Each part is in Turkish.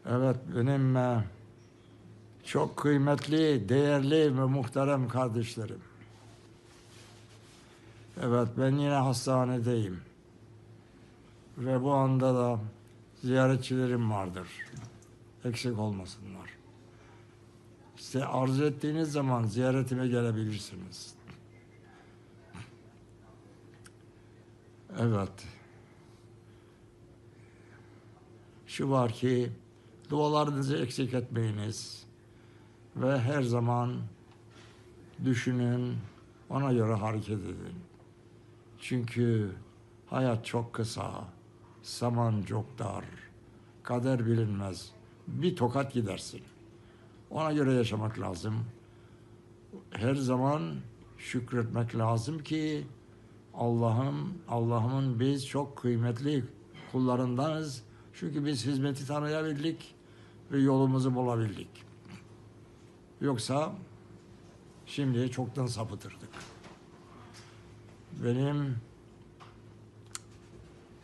Evet, benim çok kıymetli, değerli ve muhterem kardeşlerim. Evet, ben yine hastanedeyim. Ve bu anda da ziyaretçilerim vardır. Eksik olmasınlar. İşte arzu ettiğiniz zaman ziyaretime gelebilirsiniz. Evet. Şu var ki dualarınızı eksik etmeyiniz. Ve her zaman düşünün, ona göre hareket edin. Çünkü hayat çok kısa, zaman çok dar, kader bilinmez. Bir tokat gidersin. Ona göre yaşamak lazım. Her zaman şükretmek lazım ki Allah'ımın biz çok kıymetli kullarındanız. Çünkü biz hizmeti tanıyabildik ve yolumuzu bulabildik. Yoksa şimdi çoktan sapıtırdık. Benim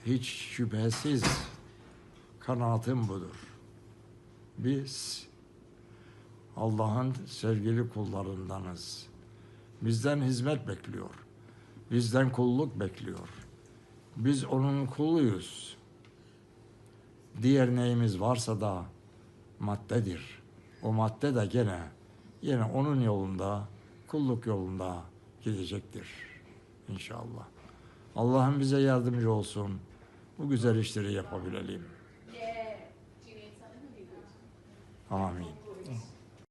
hiç şüphesiz kanaatim budur. Biz Allah'ın sevgili kullarındanız. Bizden hizmet bekliyor. Bizden kulluk bekliyor. Biz onun kuluyuz. Diğer neyimiz varsa da maddedir. O madde de yine onun yolunda, kulluk yolunda gidecektir İnşallah. Allah'ım bize yardımcı olsun. Bu güzel işleri yapabilelim. Amin.